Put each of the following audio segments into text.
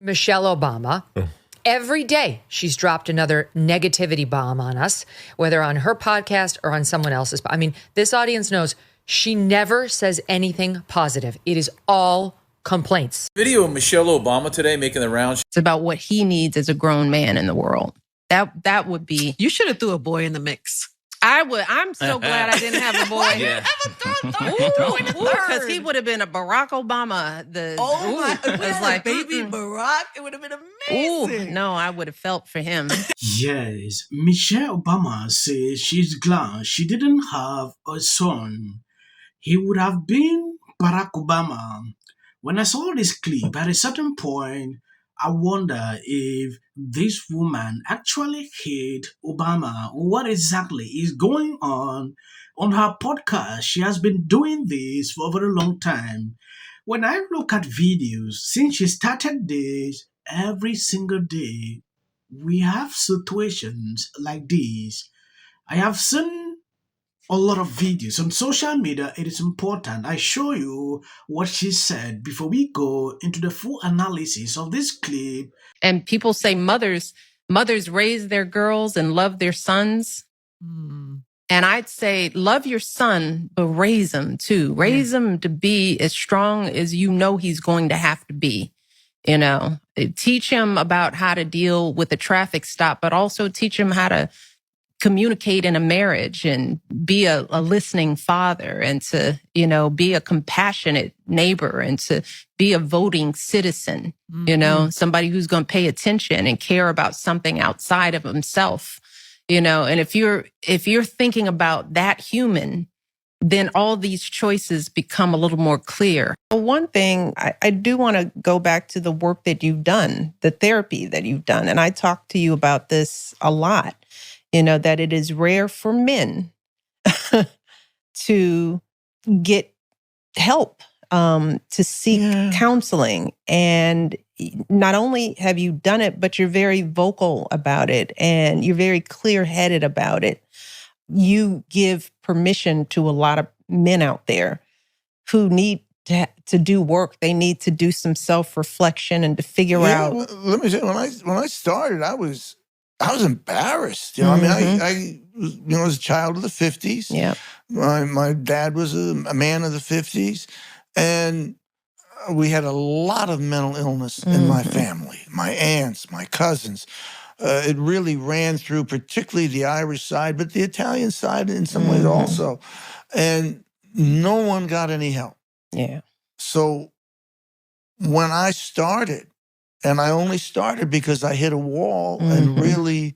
Michelle Obama. Every day she's dropped another negativity bomb on us, whether on her podcast or on someone else's. I mean, this audience knows she never says anything positive. It is all complaints. Video of Michelle Obama today making the rounds. It's about what he needs as a grown man in the world. That would be. You should have threw a boy in the mix. I would. I'm so glad I didn't have a boy. Yeah. Because he would have been a Barack Obama. It's like baby Barack. It would have been amazing. No, I would have felt for him. Yes, Michelle Obama says she's glad she didn't have a son. He would have been Barack Obama. When I saw this clip, at a certain point, I wonder if this woman actually hate Obama. What exactly is going on her podcast? She has been doing this for a very long time. When I look at videos, since she started this, every single day, we have situations like this. I have seen a lot of videos on social media. It is important I show you what she said before we go into the full analysis of this clip. And people say mothers raise their girls and love their sons. And I'd say love your son, but raise him too. Raise him to be as strong as you know he's going to have to be. You know, teach him about how to deal with a traffic stop, but also teach him how to communicate in a marriage and be a listening father and to, be a compassionate neighbor and to be a voting citizen, somebody who's going to pay attention and care about something outside of himself, and if you're thinking about that human, then all these choices become a little more clear. One thing, I do want to go back to the work that you've done, the therapy that you've done. And I talk to you about this a lot. That it is rare for men to get help, to seek counseling. And not only have you done it, but you're very vocal about it and you're very clear-headed about it. You give permission to a lot of men out there who need to do work. They need to do some self-reflection and to figure out. Let me say, when I started, I was embarrassed. I was a child of the 50s. Yeah. My dad was a man of the 50s. And we had a lot of mental illness in my family. My aunts, my cousins. It really ran through particularly the Irish side, but the Italian side in some ways also. And no one got any help. Yeah. So when I started, and I only started because I hit a wall and really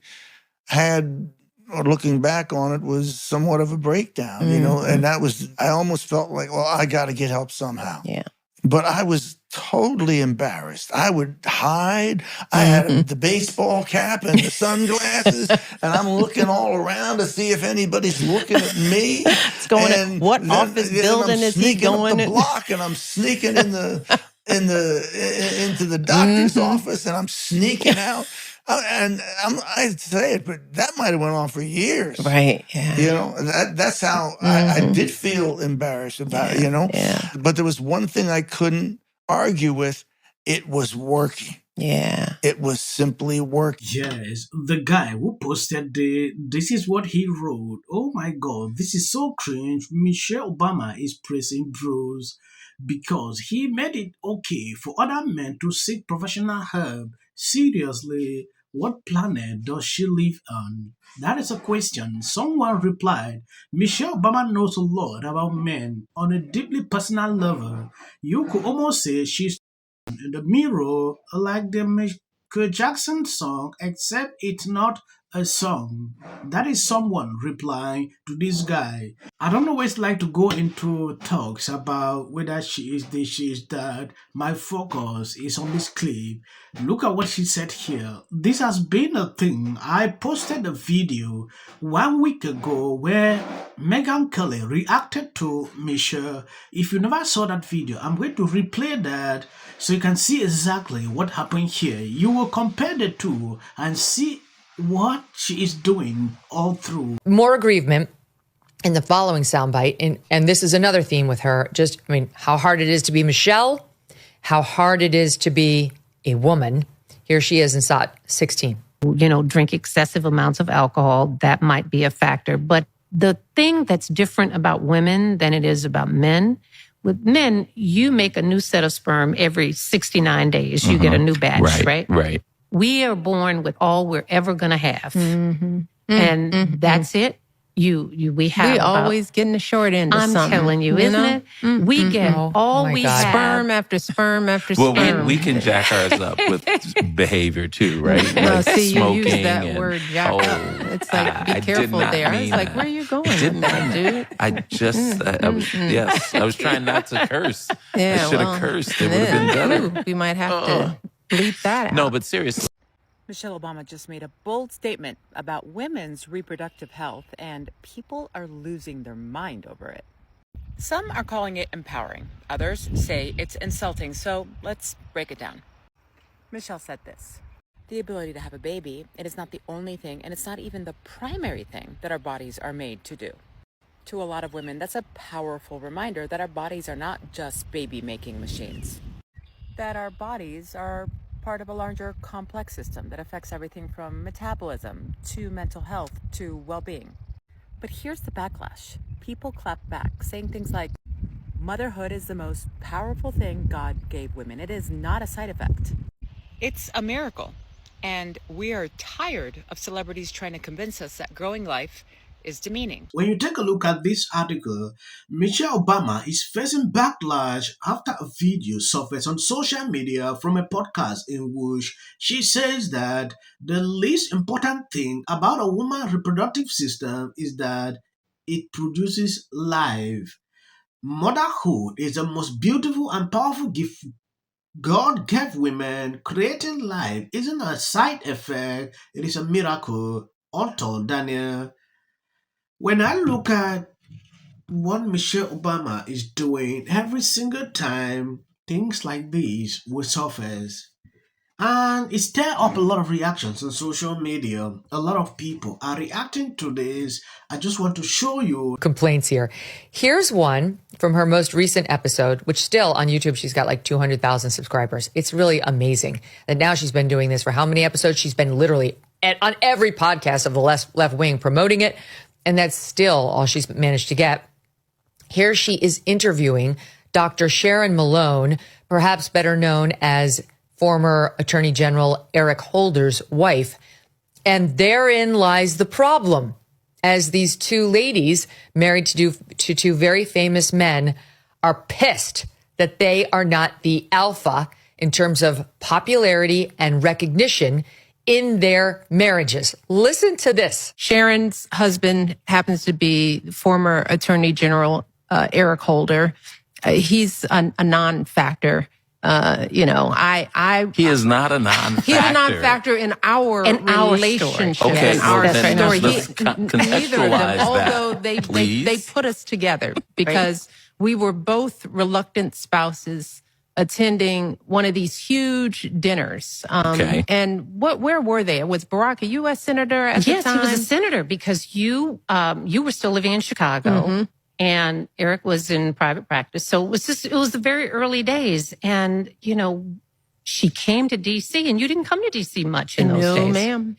had, or looking back on it, was somewhat of a breakdown, and that was, I almost felt like, well, I got to get help somehow. Yeah. But I was totally embarrassed. I would hide. I had the baseball cap and the sunglasses, and I'm looking all around to see if anybody's looking at me. It's going in, what office building is he going in? Block, and I'm sneaking into the doctor's office, and I'm sneaking out. I say it, but that might have went on for years. Right, yeah. That's how I did feel embarrassed about it, Yeah. But there was one thing I couldn't argue with. It was working. Yeah. It was simply working. Yes, the guy who posted this is what he wrote. Oh my God, this is so cringe. Michelle Obama is praising Bruce because he made it okay for other men to seek professional help. Seriously, what planet does she live on? That is a question. Someone replied, Michelle Obama knows a lot about men on a deeply personal level. You could almost say she's in the mirror like the Michael Jackson song, except it's not a song. That is someone replying to this guy. I don't always like to go into talks about whether she is this, she is that. My focus is on this clip. Look at what she said here. This has been a thing. I posted a video 1 week ago where Megyn Kelly reacted to Michelle. If you never saw that video, I'm going to replay that so you can see exactly what happened here. You will compare the two and see what she is doing all through. More aggrievement in the following soundbite, and this is another theme with her. How hard it is to be Michelle, how hard it is to be a woman. Here she is in SOT 16. Drink excessive amounts of alcohol, that might be a factor. But the thing that's different about women than it is about men, with men, you make a new set of sperm every 69 days. You get a new batch, right? Right. We are born with all we're ever going to have. And that's it. We always getting the short end of I'm something. telling you, isn't it? We get all we have. Sperm after sperm after Well, sperm. we can jack ours up with behavior too, right? No, Like see, you smoking use that and- word, jack up. It's like, be I did careful not there. I was mean like, that. where are you going I didn't with that, mean dude? I just, I was trying not to curse. Yeah, I should have cursed. It would have been better. We might have to bleep that out. No, but seriously. Michelle Obama just made a bold statement about women's reproductive health, and people are losing their mind over it. Some are calling it empowering. Others say it's insulting. So let's break it down. Michelle said this: the ability to have a baby, it is not the only thing, and it's not even the primary thing that our bodies are made to do. To a lot of women, that's a powerful reminder that our bodies are not just baby-making machines. That our bodies are part of a larger complex system that affects everything from metabolism to mental health to well-being. But here's the backlash. People clap back, saying things like, motherhood is the most powerful thing God gave women. It is not a side effect. It's a miracle. And we are tired of celebrities trying to convince us that growing life is demeaning. When you take a look at this article, Michelle Obama is facing backlash after a video surfaced on social media from a podcast in which she says that the least important thing about a woman's reproductive system is that it produces life. Motherhood is the most beautiful and powerful gift God gave women. Creating life isn't a side effect, it is a miracle. Author Daniel. When I look at what Michelle Obama is doing, every single time things like these will surface, and it stir up a lot of reactions on social media. A lot of people are reacting to this. I just want to show you Complaints here. Here's one from her most recent episode, which still on YouTube, she's got like 200,000 subscribers. It's really amazing that now she's been doing this for how many episodes? She's been literally on every podcast of the left wing promoting it. And that's still all she's managed to get. Here she is interviewing Dr. Sharon Malone, perhaps better known as former Attorney General Eric Holder's wife. And therein lies the problem, as these two ladies married to two very famous men are pissed that they are not the alpha in terms of popularity and recognition in their marriages. Listen to this. Sharon's husband happens to be former Attorney General Eric Holder. He's a non-factor. He is not a non-factor. He's a non-factor in our relationship. Story. Okay, in our then story. let's Neither of contextualize them, although that, they put us together because we were both reluctant spouses attending one of these huge dinners. And where were they? Was Barack a U.S. senator at the time? Yes, he was a senator because you were still living in Chicago and Eric was in private practice. So it was the very early days. And, she came to D.C. and you didn't come to D.C. much in those days. No, ma'am.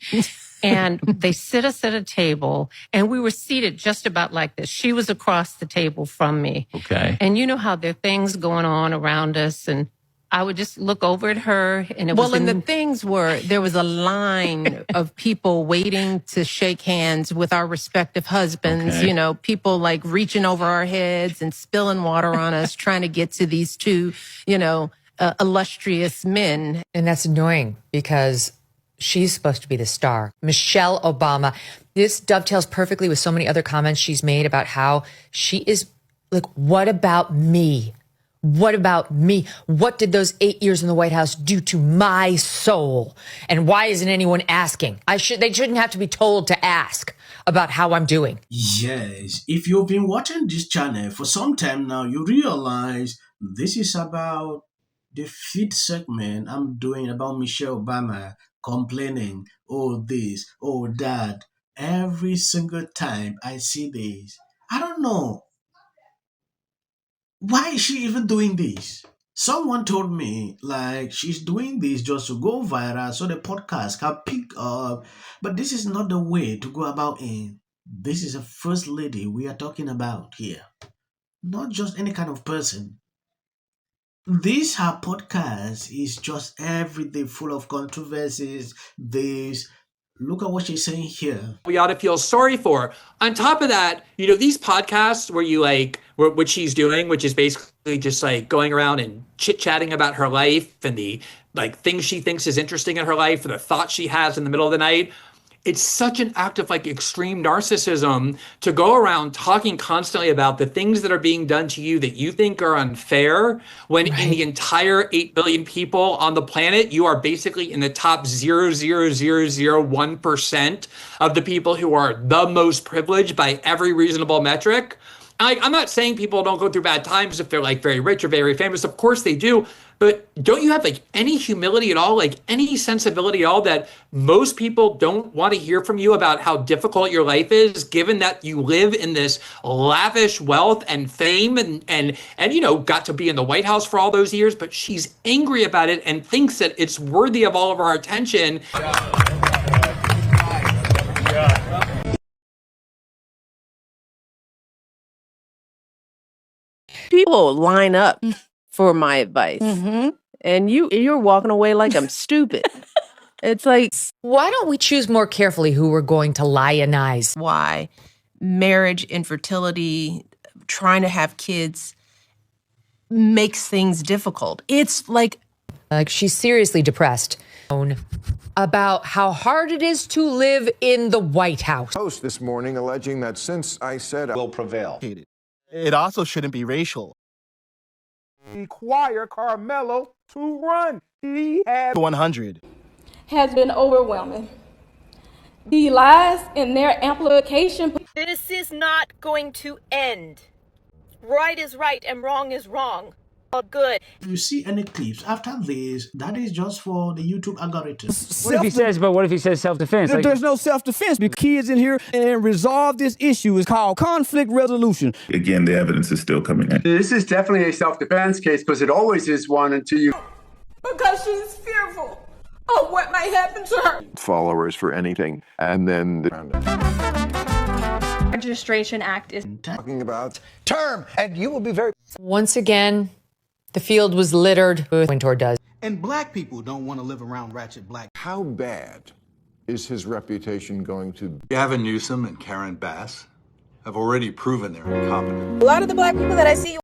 And they sit us at a table and we were seated just about like this. She was across the table from me. Okay. And you know how there are things going on around us. And I would just look over at her and it was... Well, and the things were, there was a line of people waiting to shake hands with our respective husbands, people like reaching over our heads and spilling water on us, trying to get to these two, illustrious men. And that's annoying because she's supposed to be the star. Michelle Obama. This dovetails perfectly with so many other comments she's made about how she is like, what about me? What about me? What did those 8 years in the White House do to my soul? And why isn't anyone asking? They shouldn't have to be told to ask about how I'm doing. Yes, if you've been watching this channel for some time now, you realize this is about the fifth segment I'm doing about Michelle Obama complaining, oh this, oh that. Every single time I see this, I don't know. Why is she even doing this? Someone told me like she's doing this just to go viral so the podcast can pick up. But this is not the way to go about it. This is a first lady we are talking about here. Not just any kind of person. This her podcast is just everyday full of controversies. This look at what she's saying here. We ought to feel sorry for. On top of that, these podcasts where you what she's doing, which is basically just like going around and chit-chatting about her life and the things she thinks is interesting in her life or the thoughts she has in the middle of the night. It's such an act of extreme narcissism to go around talking constantly about the things that are being done to you that you think are unfair when in the entire 8 billion people on the planet, you are basically in the top 0.00001% of the people who are the most privileged by every reasonable metric. I'm not saying people don't go through bad times if they're very rich or very famous. Of course they do. But don't you have any humility at all, any sensibility at all that most people don't want to hear from you about how difficult your life is, given that you live in this lavish wealth and fame and got to be in the White House for all those years, but she's angry about it and thinks that it's worthy of all of our attention. People line up for my advice, and you're walking away like I'm stupid. It's why don't we choose more carefully who we're going to lionize? Why marriage, infertility, trying to have kids makes things difficult. It's like she's seriously depressed about how hard it is to live in the White House. Post this morning alleging that since I said I will prevail. It also shouldn't be racial. Require Carmelo to run. He had 100. Has been overwhelming. The lies in their amplification. This is not going to end. Right is right and wrong is wrong. All good. If you see any clips after this, that is just for the YouTube algorithm. What if he says self-defense? There's no self-defense. The kids in here and resolve this issue is called conflict resolution. Again, the evidence is still coming in. This is definitely a self-defense case because it always is one until you... Because she's fearful of what might happen to her. Followers for anything. And then the Registration Act is talking about term, and you will be very... Once again, the field was littered with Winter does. And black people don't want to live around ratchet black. How bad is his reputation going to be? Gavin Newsom and Karen Bass have already proven they're incompetent. A lot of the black people that I see